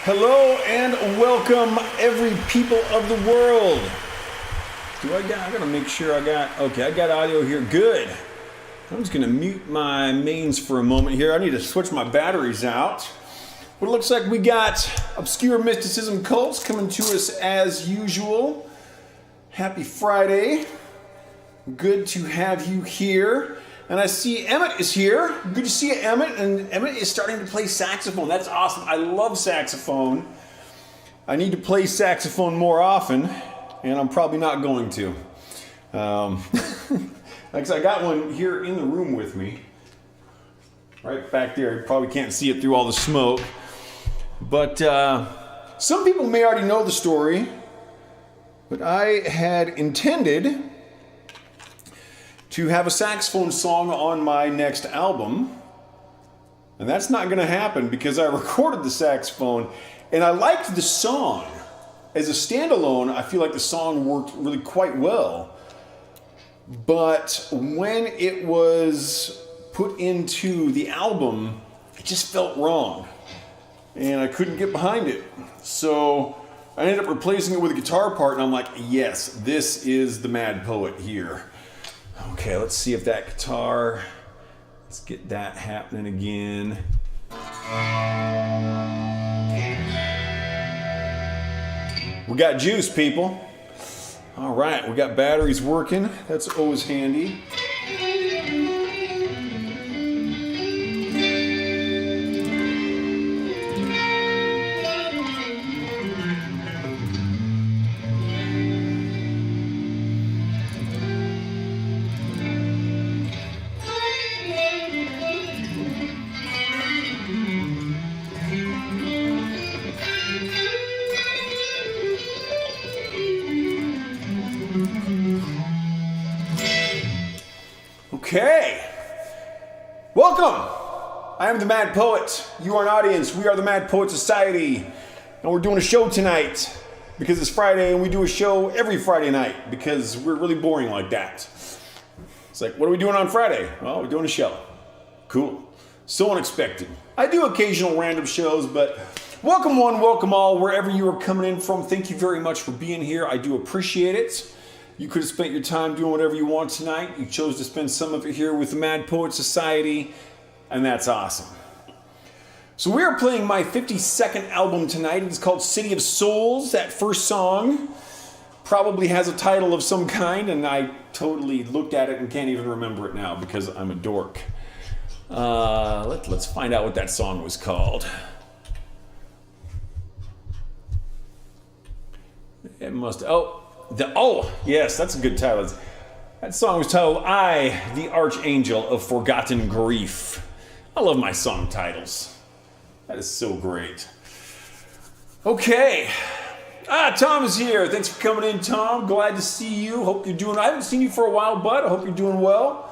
Hello and welcome, every people of the world. I gotta make sure I got audio here. Good. I'm just gonna mute my mains for a moment here. I need to switch my batteries out. But it looks like we got Obscure Mysticism Cults coming to us as usual. Happy Friday. Good to have you here. And I see Emmett is here. Good to see you, Emmett. And Emmett is starting to play saxophone. That's awesome. I love saxophone. I need to play saxophone more often, and I'm probably not going to. Like I got one here in the room with me. Right back there. You probably can't see it through all the smoke. But some people may already know the story. But I had intended to have a saxophone song on my next album. And that's not gonna happen because I recorded the saxophone and I liked the song. As a standalone, I feel like the song worked really quite well. But when it was put into the album, it just felt wrong. And I couldn't get behind it. So I ended up replacing it with a guitar part and I'm like, yes, this is the Mad Poet here. Okay, let's see if that guitar, let's get that happening again. We got juice, people. All right, we got batteries working. That's always handy. Okay, welcome. I am the Mad Poet. You are an audience. We are the Mad Poet Society, and we're doing a show tonight because it's Friday, and we do a show every Friday night because we're really boring like that. It's like, what are we doing on Friday? Well, we're doing a show. Cool. So unexpected. I do occasional random shows, but welcome one, welcome all, wherever you are coming in from. Thank you very much for being here. I do appreciate it. You could have spent your time doing whatever you want tonight. You chose to spend some of it here with the Mad Poet Society, and that's awesome. So we are playing my 52nd album tonight. It's called City of Souls. That first song probably has a title of some kind, and I totally looked at it and can't even remember it now because I'm a dork. Let's find out what that song was called. It must... yes, that's a good title. That song was titled, I, the Archangel of Forgotten Grief. I love my song titles. That is so great. Okay. Tom is here. Thanks for coming in, Tom. Glad to see you. Hope you're doing... I haven't seen you for a while, bud. I hope you're doing well.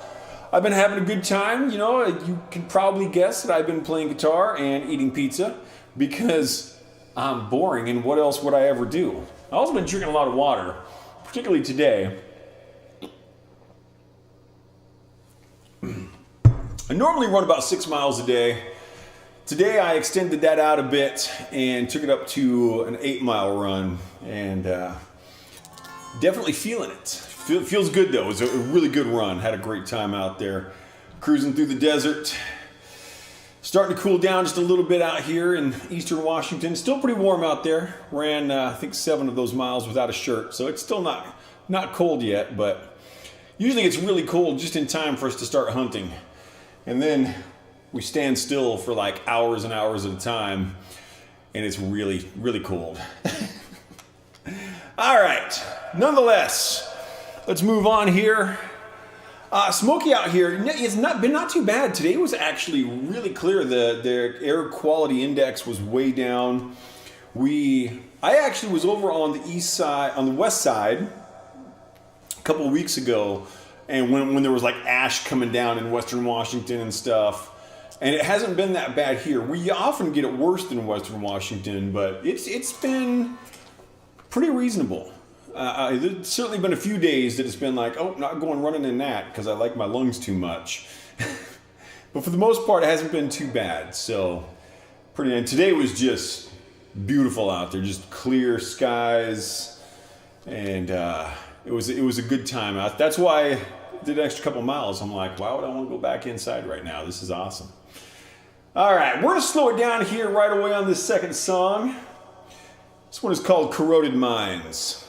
I've been having a good time. You know, you can probably guess that I've been playing guitar and eating pizza because I'm boring, and what else would I ever do? I've also been drinking a lot of water, particularly today. I normally run about 6 miles a day. Today I extended that out a bit and took it up to an 8-mile run, and definitely feeling it. Feels good though. It was a really good run. Had a great time out there, cruising through the desert. Starting to cool down just a little bit out here in eastern Washington. Still pretty warm out there. Ran, I think, 7 of those miles without a shirt. So it's still not cold yet, but usually it's really cold just in time for us to start hunting. And then we stand still for like hours and hours at a time, and it's really, really cold. All right. Nonetheless, let's move on here. Smoky out here. It's been not too bad. Today was actually really clear. The air quality index was way down. I actually was over on the west side a couple of weeks ago, and when there was like ash coming down in western Washington and stuff, and it hasn't been that bad here. We often get it worse than western Washington, but it's been pretty reasonable. There's certainly been a few days that it's been like, oh, not going running in that because I like my lungs too much. But for the most part, it hasn't been too bad. So, pretty. And today was just beautiful out there, just clear skies, and it was a good time. That's why I did an extra couple miles. I'm like, why would I want to go back inside right now? This is awesome. All right, we're gonna slow it down here right away on this second song. This one is called Corroded Mines.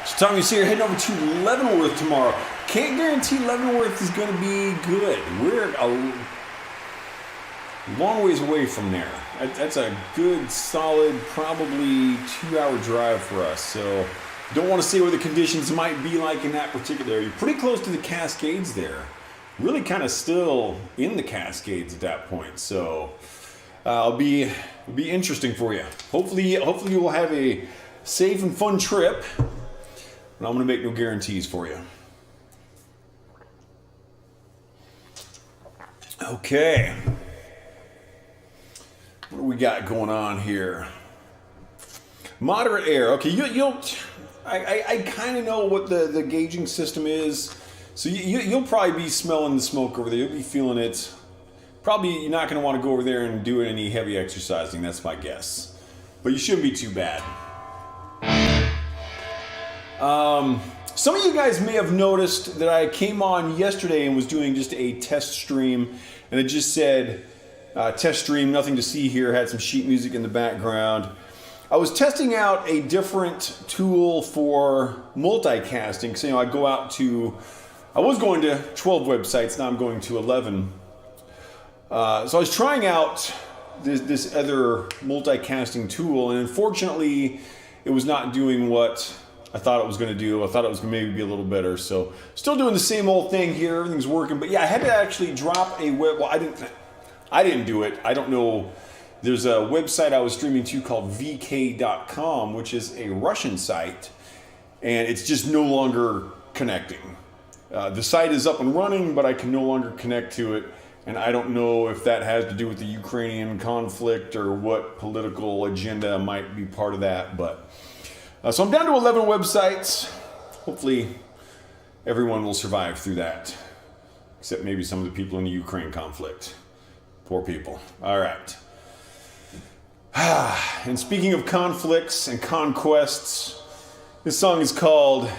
So Tom, you see, you're heading over to Leavenworth tomorrow. can't guarantee Leavenworth is going to be good. We're a long ways away from there. That's a good, solid, probably 2-hour drive for us. So don't want to say what the conditions might be like in that particular area. Pretty close to the Cascades there. Really kind of still in the Cascades at that point. So it'll be interesting for you. Hopefully you will have a safe and fun trip. And I'm going to make no guarantees for you. Okay. What do we got going on here? Moderate air. Okay, I kind of know what the gauging system is. So you'll probably be smelling the smoke over there. You'll be feeling it. Probably you're not going to want to go over there and do any heavy exercising. That's my guess. But you shouldn't be too bad. Some of you guys may have noticed that I came on yesterday and was doing just a test stream, and it just said test stream, nothing to see here, had some sheet music in the background. I was testing out a different tool for multicasting. So, I was going to 12 websites, now I'm going to 11. So I was trying out this other multicasting tool, and unfortunately, it was not doing what I thought it was going to do. I thought it was going to maybe be a little better. So still doing the same old thing here. Everything's working. But yeah, I had to actually drop a web. Well, I didn't do it. I don't know. There's a website I was streaming to called vk.com, which is a Russian site. And it's just no longer connecting. The site is up and running, but I can no longer connect to it. And I don't know if that has to do with the Ukrainian conflict or what political agenda might be part of that. But so I'm down to 11 websites. Hopefully everyone will survive through that, except maybe some of the people in the Ukraine conflict. Poor people. All right. And speaking of conflicts and conquests, this song is called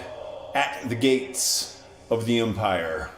At the Gates of the Empire.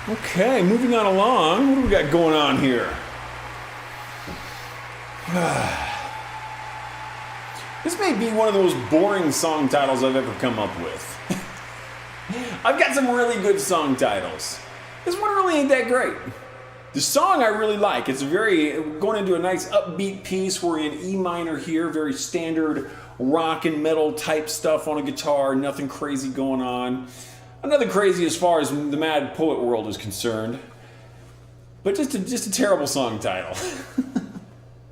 Okay, moving on along. What do we got going on here? This may be one of those boring song titles I've ever come up with. I've got some really good song titles. This one really ain't that great. The song I really like. It's going into a nice upbeat piece. We're in E minor here, very standard rock and metal type stuff on a guitar, nothing crazy going on. Nothing crazy as far as the Mad Poet world is concerned. But just a terrible song title.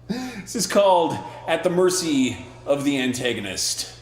This is called At the Mercy of the Antagonist.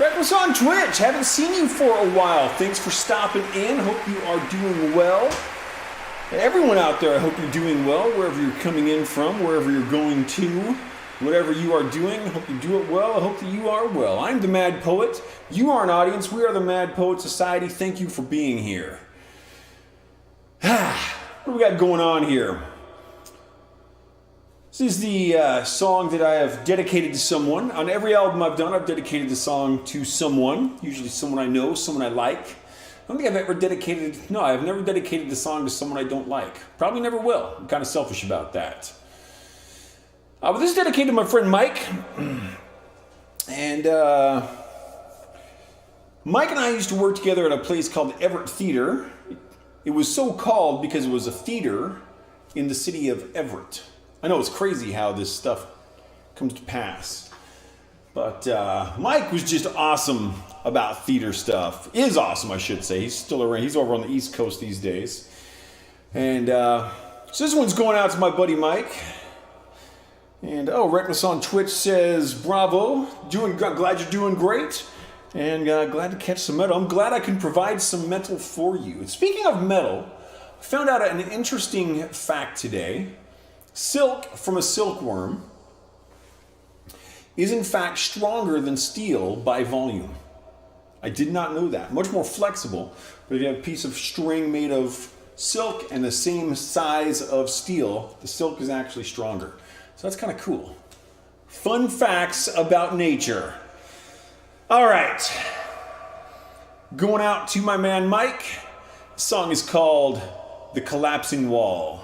Reckless on Twitch. Haven't seen you for a while. Thanks for stopping in. Hope you are doing well. Everyone out there, I hope you're doing well, wherever you're coming in from, wherever you're going to, whatever you are doing. I hope you do it well. I hope that you are well. I'm the Mad Poet. You are an audience. We are the Mad Poet Society. Thank you for being here. What do we got going on here? This is the song that I have dedicated to someone. On every album I've done, I've dedicated the song to someone. Usually someone I know, someone I like. I don't think I've ever dedicated... No, I've never dedicated the song to someone I don't like. Probably never will. I'm kind of selfish about that. But this is dedicated to my friend Mike. And Mike and I used to work together at a place called Everett Theater. It was so called because it was a theater in the city of Everett. I know it's crazy how this stuff comes to pass. But Mike was just awesome about theater stuff. Is awesome, I should say. He's still around. He's over on the East Coast these days. And so this one's going out to my buddy Mike. And Reckless on Twitch says, bravo. Glad you're doing great. And glad to catch some metal. I'm glad I can provide some metal for you. And speaking of metal, I found out an interesting fact today. Silk from a silkworm is in fact stronger than steel by volume. I did not know that. Much more flexible, but if you have a piece of string made of silk and the same size of steel, the silk is actually stronger. So that's kind of cool. Fun facts about nature. All right. Going out to my man Mike. The song is called The Collapsing Wall.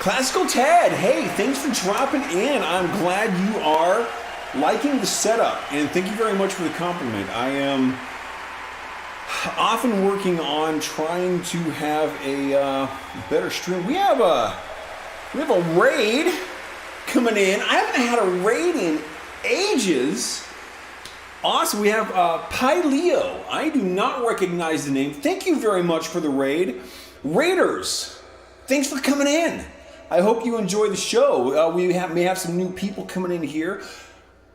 Classical Ted, hey, thanks for dropping in. I'm glad you are liking the setup, and thank you very much for the compliment. I am often working on trying to have a better stream. We have a raid coming in. I haven't had a raid in ages. Awesome. We have Pi Leo. I do not recognize the name. Thank you very much for the raid. Raiders, thanks for coming in. I hope you enjoy the show. We may have some new people coming in here.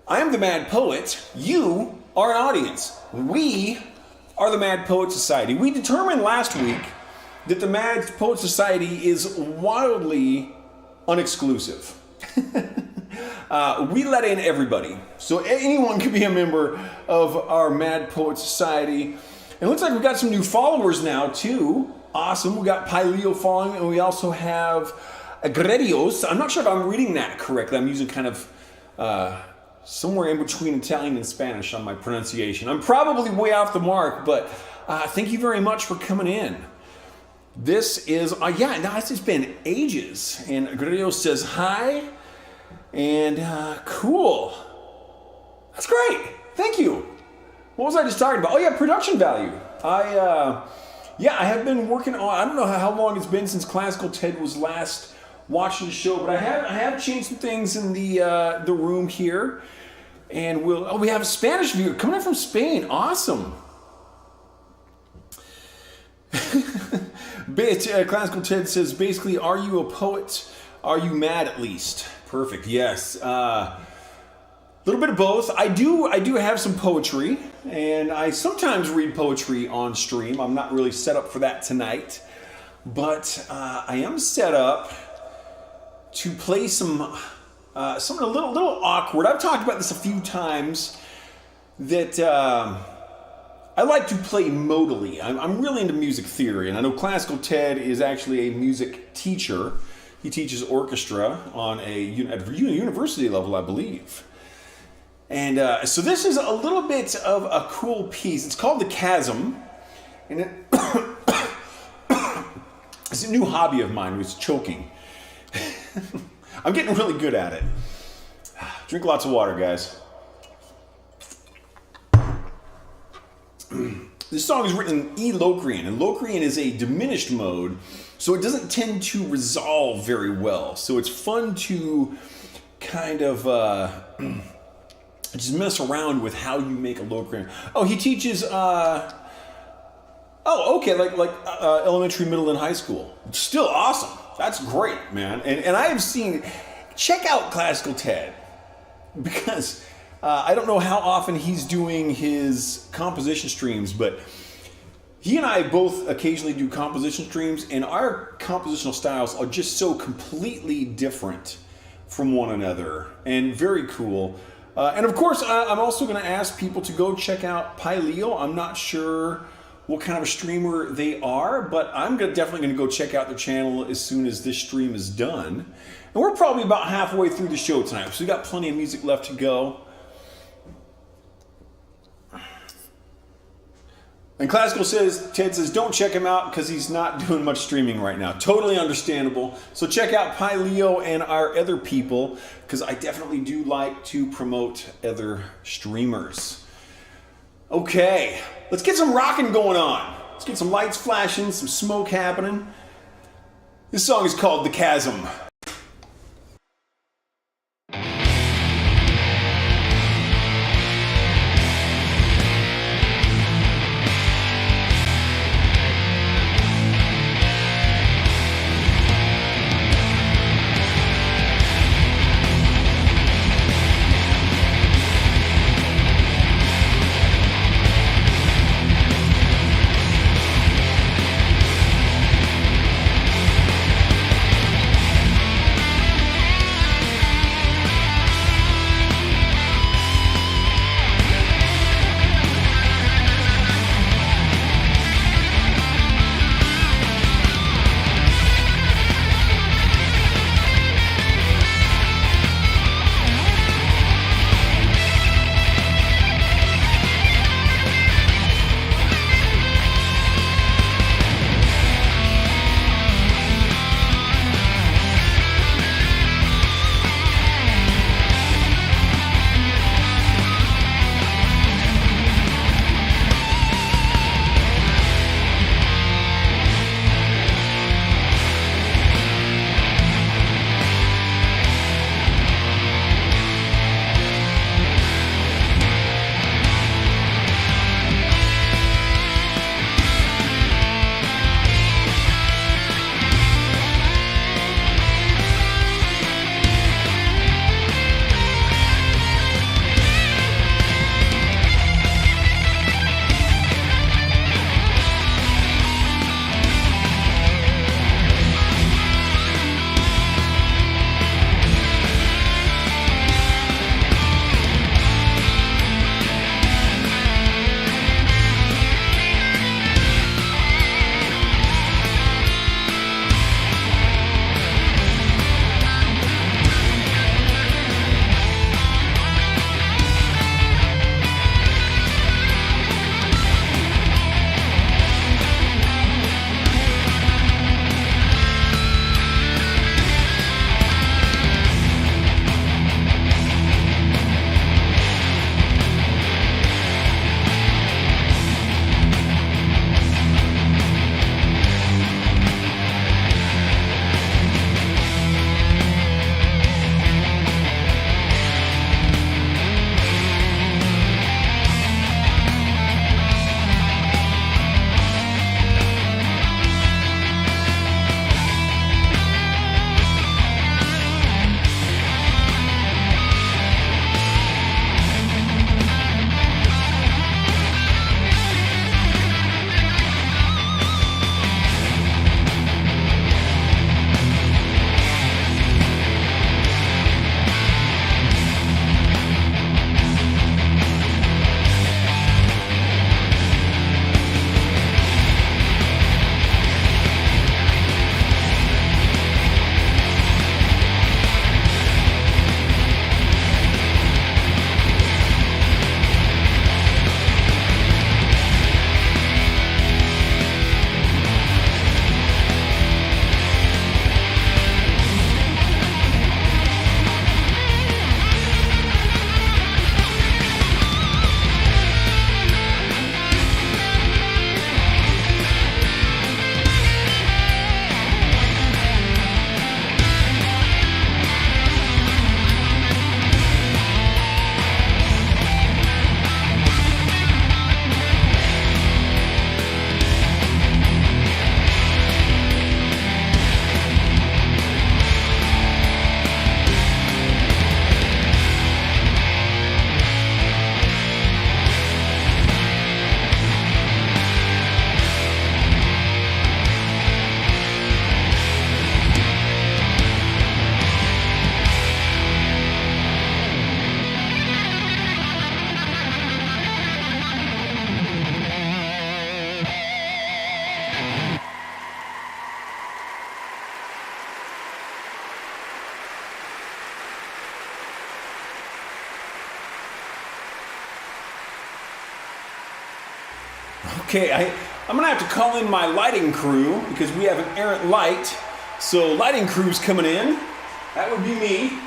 I am the Mad Poet. You are an audience. We are the Mad Poet Society. We determined last week that the Mad Poet Society is wildly unexclusive. We let in everybody. So anyone can be a member of our Mad Poet Society. It looks like we've got some new followers now too. Awesome. We got Pi Leo following, and we also have Agredios. I'm not sure if I'm reading that correctly. I'm using kind of somewhere in between Italian and Spanish on my pronunciation. I'm probably way off the mark, but thank you very much for coming in. This is, it's been ages. And Agredios says hi. And cool. That's great. Thank you. What was I just talking about? Oh yeah, production value. I have been working on, I don't know how long it's been since Classical Ted was last watching the show, but I have changed some things in the room here. And we have a Spanish viewer coming in from Spain. Awesome. Classical Ted says, basically, are you a poet? Are you mad at least? Perfect. Yes. A little bit of both. I do have some poetry, and I sometimes read poetry on stream. I'm not really set up for that tonight, but I am set up to play something a little awkward. I've talked about this a few times, that I like to play modally. I'm really into music theory, and I know Classical Ted is actually a music teacher. He teaches orchestra on at a university level, I believe. And so this is a little bit of a cool piece. It's called The Chasm. And it's a new hobby of mine, which is choking. I'm getting really good at it. Drink lots of water, guys. This song is written in E Locrian, and Locrian is a diminished mode, so it doesn't tend to resolve very well. So it's fun to kind of just mess around with how you make a Locrian. Oh, he teaches, like elementary, middle, and high school. Still awesome. That's great, man. And I have seen, check out Classical Ted, because I don't know how often he's doing his composition streams, but he and I both occasionally do composition streams, and our compositional styles are just so completely different from one another, and very cool. And of course, I'm also going to ask people to go check out Pi Leo. I'm not sure what kind of a streamer they are, but I'm definitely going to go check out their channel as soon as this stream is done. And we're probably about halfway through the show tonight, so we got plenty of music left to go. And Classical Ted says, don't check him out because he's not doing much streaming right now. Totally understandable. So check out Pi Leo and our other people, because I definitely do like to promote other streamers. Okay, let's get some rocking going on. Let's get some lights flashing, some smoke happening. This song is called The Chasm. Okay, I'm gonna have to call in my lighting crew because we have an errant light. So lighting crew's coming in. That would be me.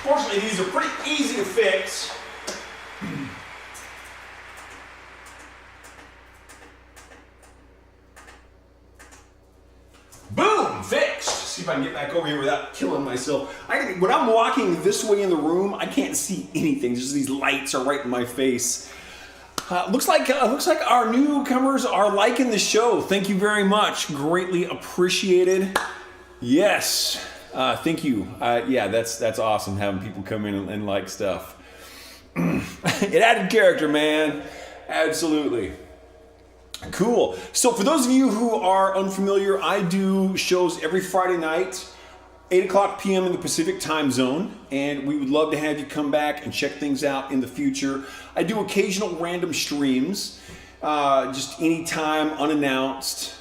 Fortunately, these are pretty easy to fix. Boom, fixed. See if I can get back over here without killing myself. When I'm walking this way in the room, I can't see anything. Just these lights are right in my face. Looks like our newcomers are liking the show. Thank you very much. Greatly appreciated. Yes. Thank you. Yeah, that's awesome having people come in and like stuff. It added character, man. Absolutely. Cool. So for those of you who are unfamiliar, I do shows every Friday night, 8 o'clock p.m. in the Pacific time zone, and we would love to have you come back and check things out in the future. I do occasional random streams, just anytime, unannounced.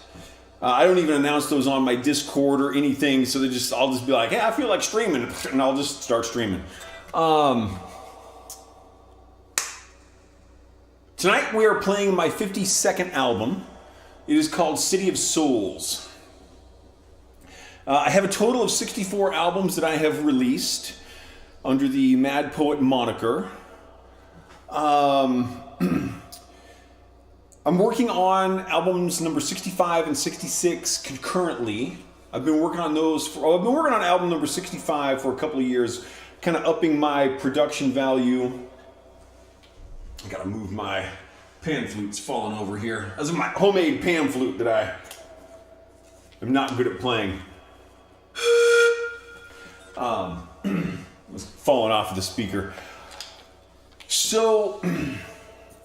I don't even announce those on my Discord or anything, so I'll just be like, hey, I feel like streaming, and I'll just start streaming. Tonight we are playing my 52nd album. It is called City of Souls. I have a total of 64 albums that I have released under the Mad Poet moniker. I'm working on albums number 65 and 66 concurrently. I've been working on album number 65 for a couple of years, kind of upping my production value. I gotta move my pan flute. It's falling over here. This is my homemade pan flute that I am not good at playing. It's falling off of the speaker. So,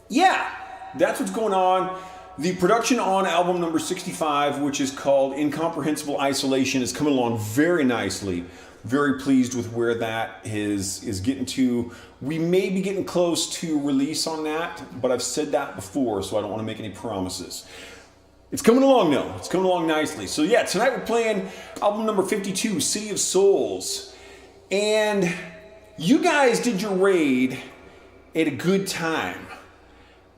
yeah, that's what's going on. The production on album number 65, which is called Incomprehensible Isolation, is coming along very nicely. Very pleased with where that is getting to. We may be getting close to release on that, but I've said that before, so I don't want to make any promises. It's coming along though. It's coming along nicely. So yeah, tonight we're playing album number 52, City of Souls. And you guys did your raid at a good time,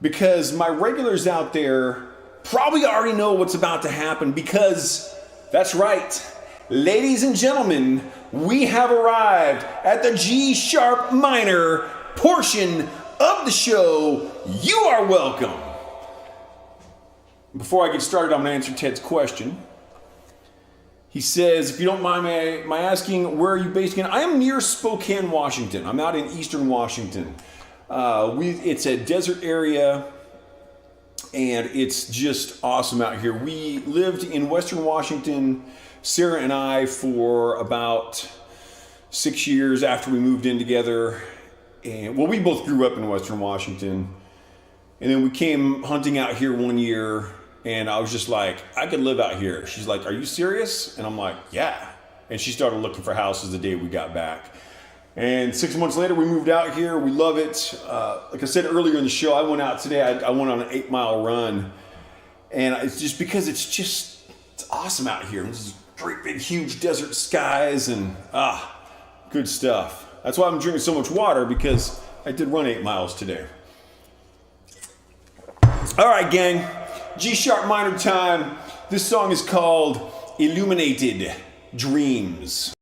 because my regulars out there probably already know what's about to happen, because that's right, ladies and gentlemen, we have arrived at the G-sharp minor portion of the show. You are welcome. Before I get started, I'm going to answer Ted's question. He says, if you don't mind my asking, where are you based again? I am near Spokane, Washington. I'm out in eastern Washington. It's a desert area, and it's just awesome out here. We lived in western Washington, Sarah and I, for about 6 years after we moved in together. And well, we both grew up in western Washington. And then we came hunting out here one year, and I was just like, I could live out here. She's like, are you serious? And I'm like, yeah. And she started looking for houses the day we got back. And 6 months later, we moved out here. We love it. Like I said earlier in the show, I went out today. I went on an 8-mile run. And it's just because it's awesome out here. There's great big huge desert skies and good stuff. That's why I'm drinking so much water, because I did run 8 miles today. All right, gang, G-sharp minor time. This song is called Illuminated Dreams.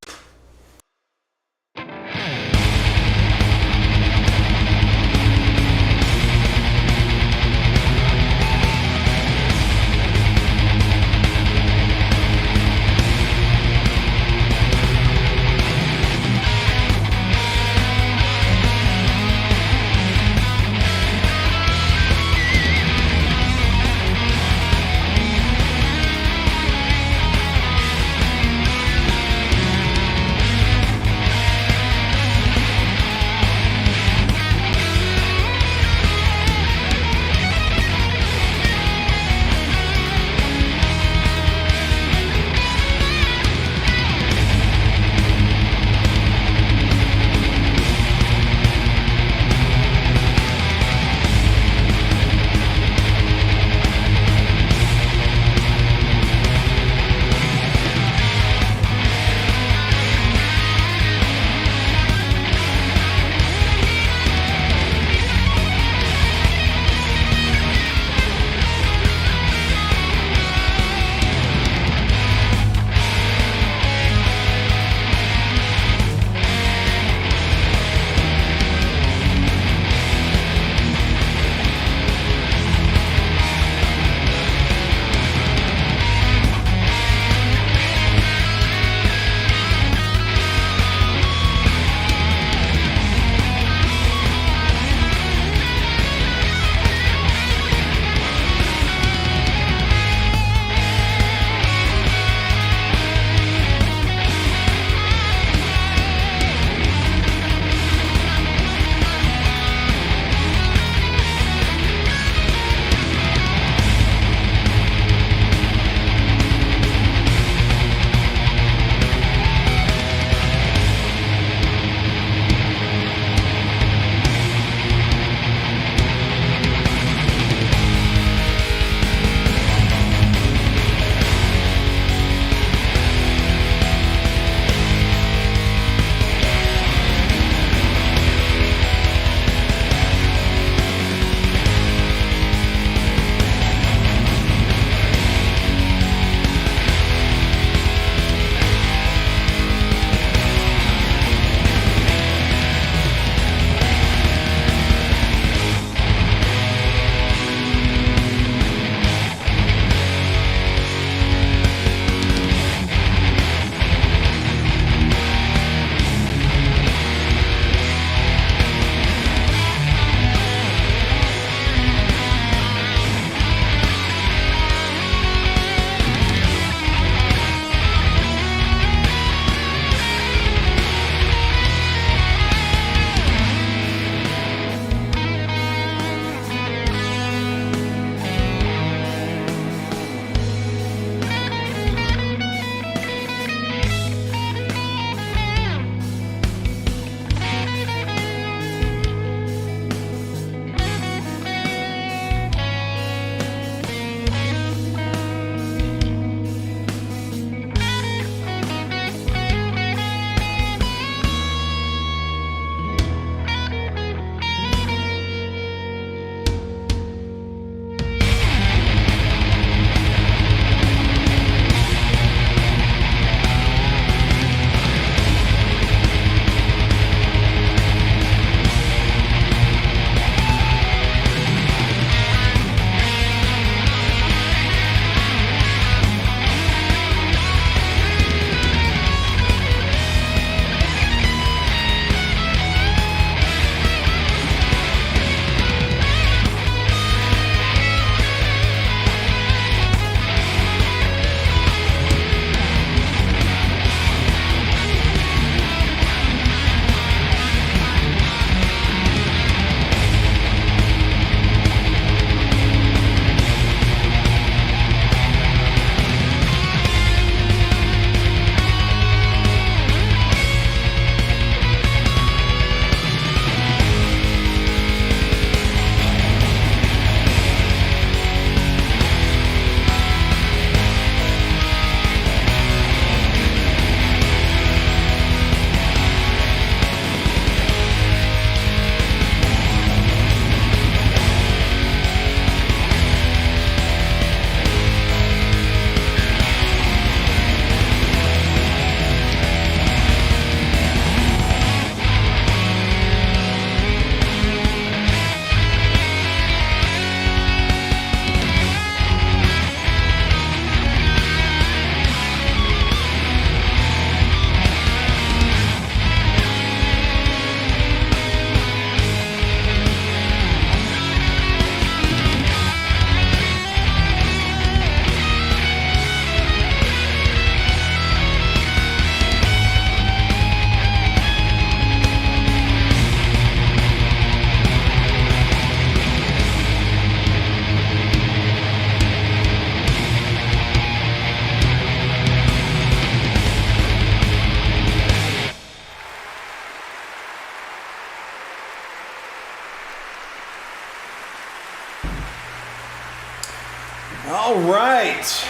All right.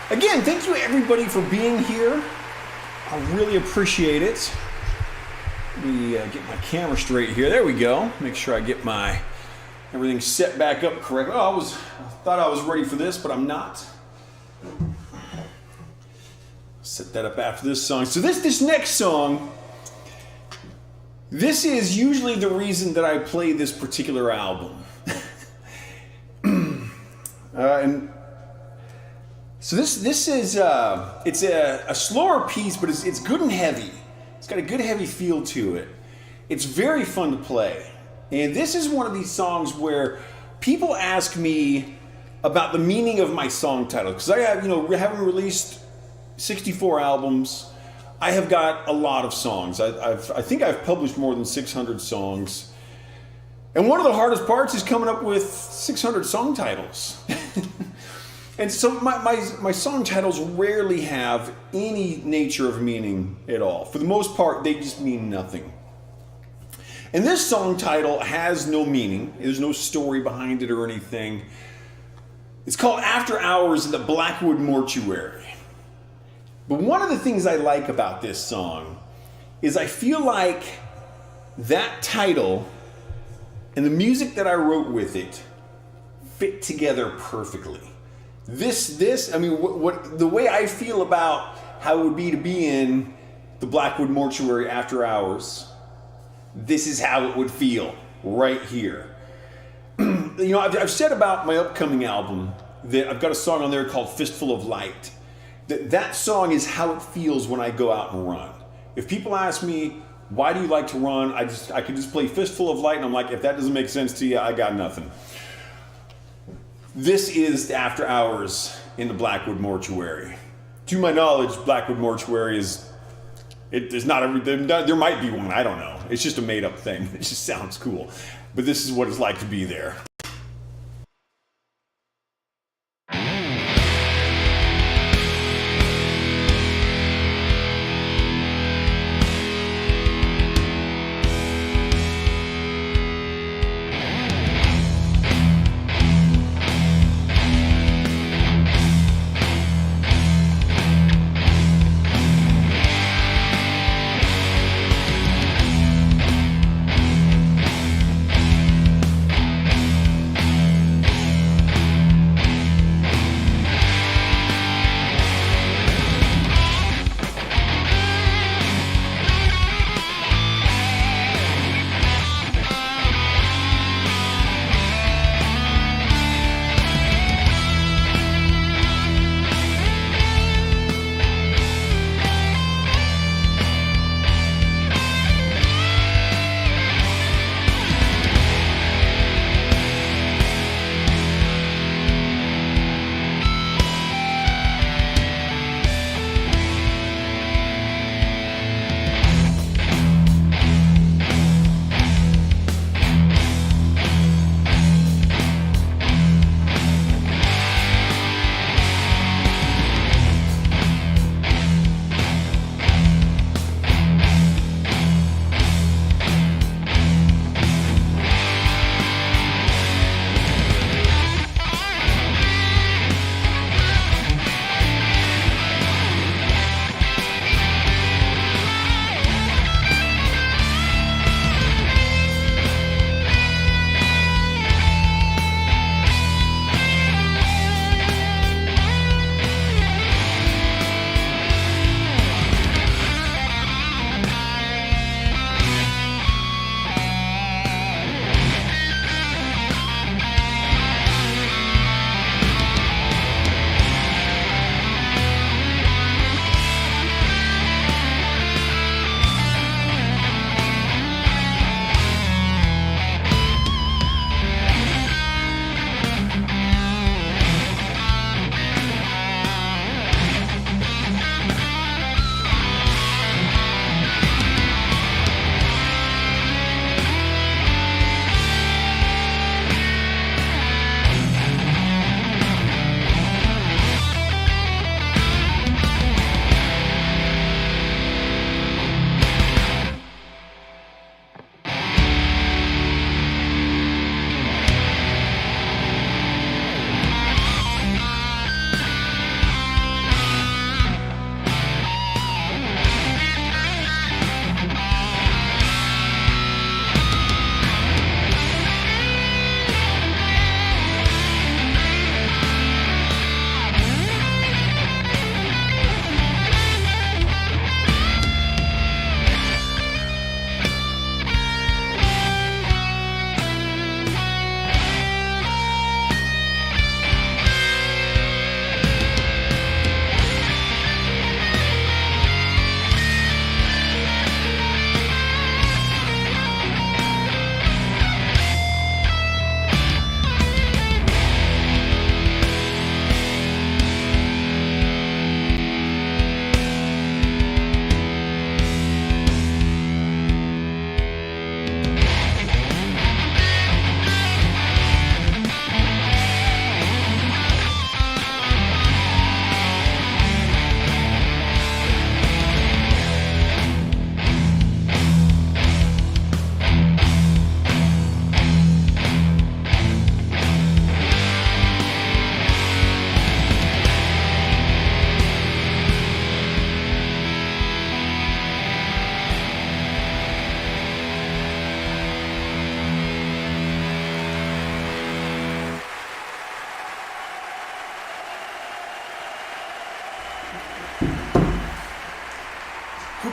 Again, thank you everybody for being here. I really appreciate it. Let me get my camera straight here. There we go. Make sure I get my everything set back up correctly. Oh, I thought I was ready for this, but I'm not. Set that up after this song. So this next song, this is usually the reason that I play this particular album. And so this is it's a slower piece, but it's good and heavy. It's got a good heavy feel to it. It's very fun to play. And this is one of these songs where people ask me about the meaning of my song title, because I have, having released 64 albums, I have got a lot of songs. I think I've published more than 600 songs. And one of the hardest parts is coming up with 600 song titles. And so my song titles rarely have any nature of meaning at all. For the most part, they just mean nothing. And this song title has no meaning. There's no story behind it or anything. It's called After Hours in the Blackwood Mortuary. But one of the things I like about this song is I feel like that title and the music that I wrote with it fit together perfectly. What the way I feel about how it would be to be in the Blackwood Mortuary after hours, this is how it would feel right here. I've said about my upcoming album that I've got a song on there called Fistful of Light. That song is how it feels when I go out and run. If people ask me, why do you like to run? I can just play Fistful of Light, and I'm like, if that doesn't make sense to you, I got nothing. This is After Hours in the Blackwood Mortuary. To my knowledge, Blackwood Mortuary there might be one, I don't know. It's just a made up thing. It just sounds cool. But this is what it's like to be there.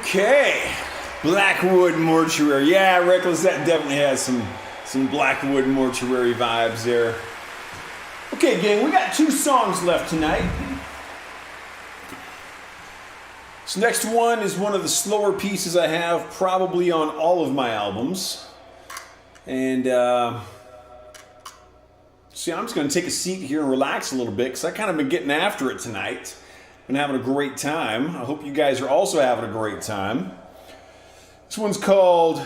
Okay, Blackwood Mortuary. Yeah, Reckless, that definitely has some Blackwood Mortuary vibes there. Okay, gang, we got 2 songs left tonight. This next one is one of the slower pieces I have probably on all of my albums. And, see, I'm just going to take a seat here and relax a little bit because I kind of been getting after it tonight. Been having a great time. I hope you guys are also having a great time. This one's called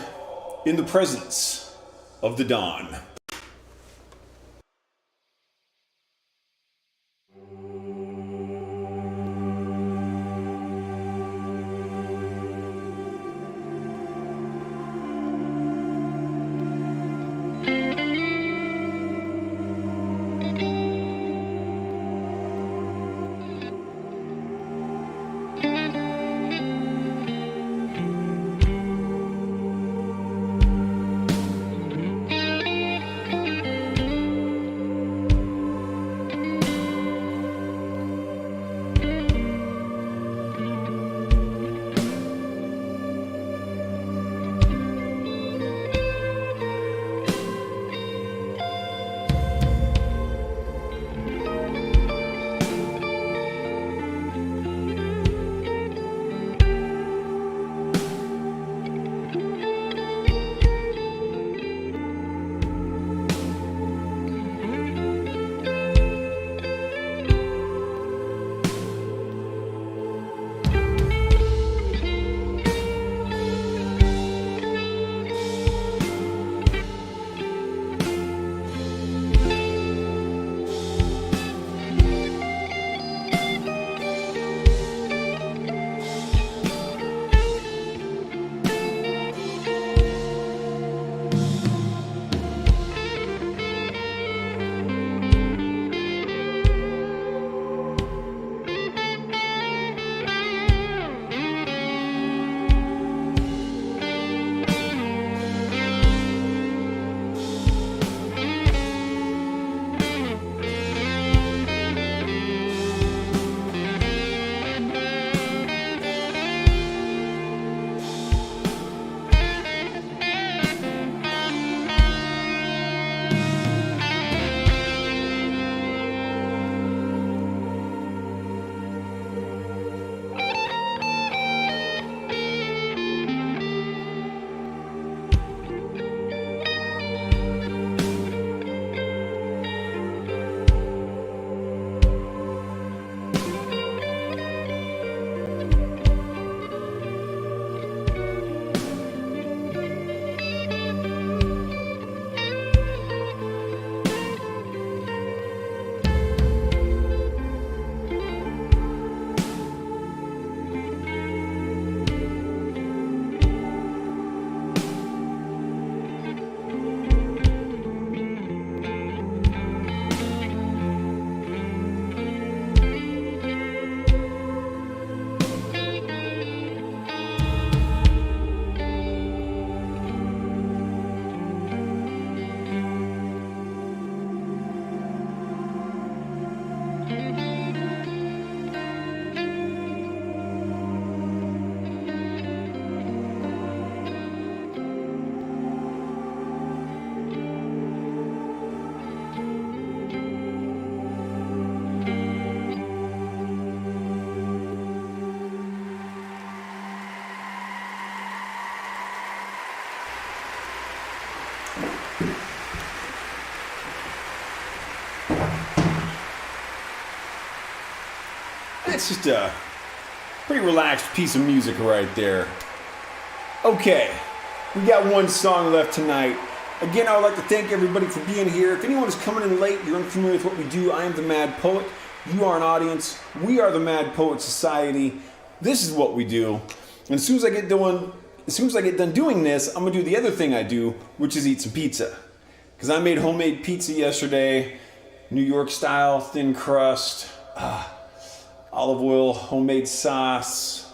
In the Presence of the Dawn. That's just a pretty relaxed piece of music right there. Okay, we got 1 song left tonight. Again, I would like to thank everybody for being here. If anyone is coming in late, you're unfamiliar with what we do, I am the Mad Poet. You are an audience. We are the Mad Poet Society. This is what we do. And as soon as I get done doing this, I'm gonna do the other thing I do, which is eat some pizza. Because I made homemade pizza yesterday, New York style, thin crust, olive oil, homemade sauce,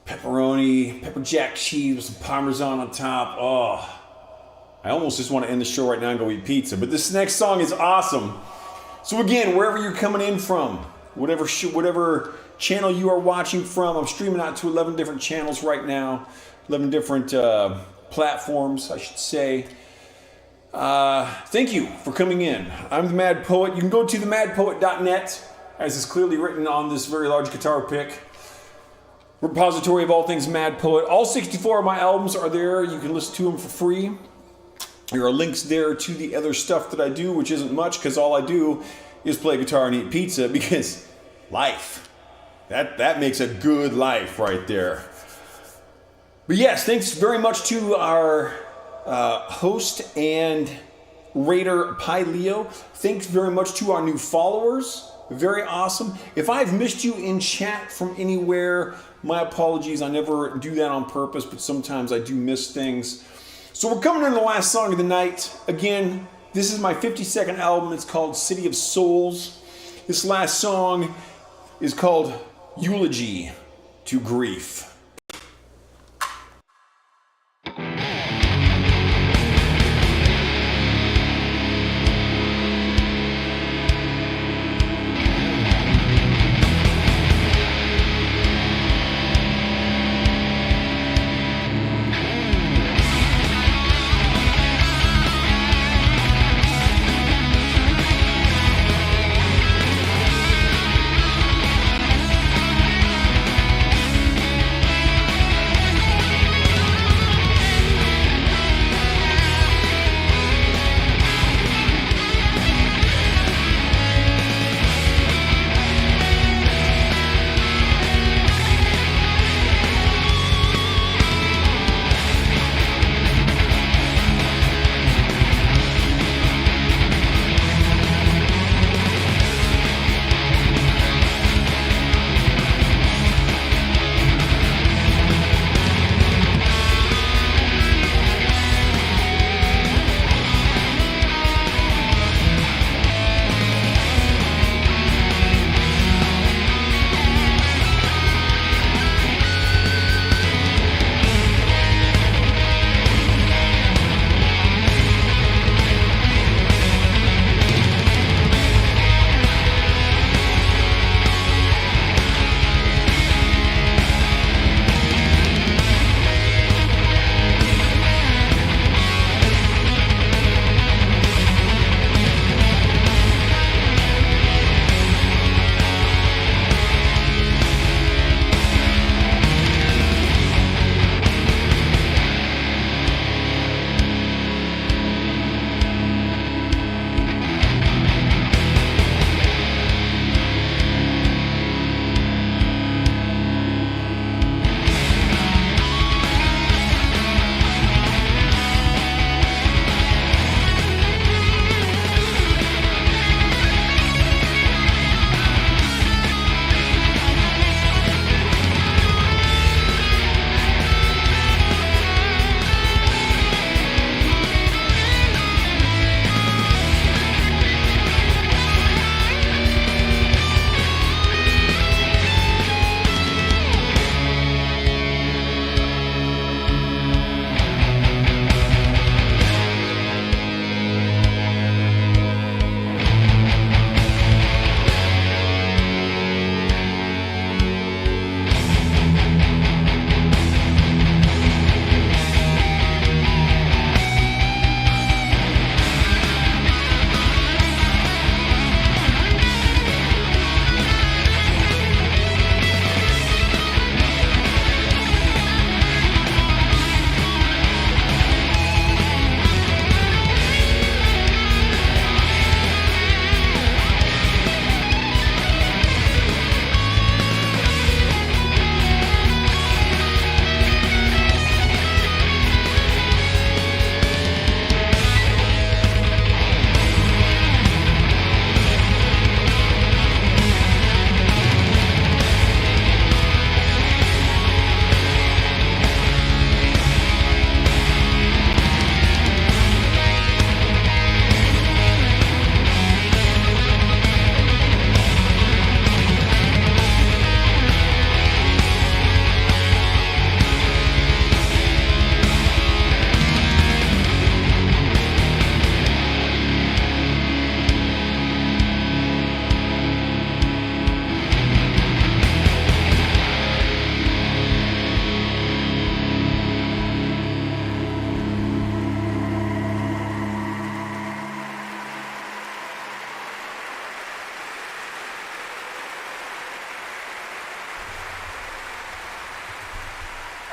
pepperoni, pepper jack cheese with some Parmesan on top. Oh, I almost just want to end the show right now and go eat pizza. But this next song is awesome. So again, wherever you're coming in from, whatever channel you are watching from. I'm streaming out to 11 different channels right now, 11 different platforms, I should say. Thank you for coming in. I'm the Mad Poet. You can go to themadpoet.net, as is clearly written on this very large guitar pick. Repository of all things Mad Poet. All 64 of my albums are there. You can listen to them for free. There are links there to the other stuff that I do, which isn't much, because all I do is play guitar and eat pizza, because life. That makes a good life right there. But yes, thanks very much to our host and raider Pi Leo. Thanks very much to our new followers. Very awesome. If I've missed you in chat from anywhere, my apologies. I never do that on purpose, but sometimes I do miss things. So we're coming into the last song of the night. Again, this is my 52nd album. It's called City of Souls. This last song is called Eulogy to Grief.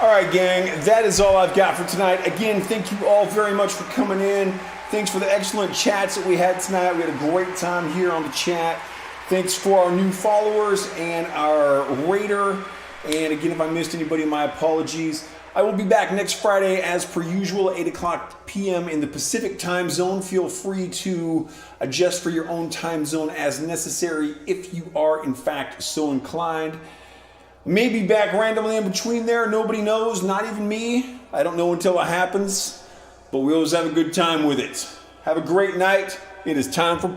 All right, gang, that is all I've got for tonight. Again, thank you all very much for coming in. Thanks for the excellent chats that we had tonight. We had a great time here on the chat. Thanks for our new followers and our raider. And again, if I missed anybody, my apologies. I will be back next Friday as per usual, 8 o'clock p.m. in the Pacific time zone. Feel free to adjust for your own time zone as necessary if you are in fact so inclined. Maybe back randomly in between there. Nobody knows, not even me. I don't know until it happens, but we always have a good time with it. Have a great night. It is time for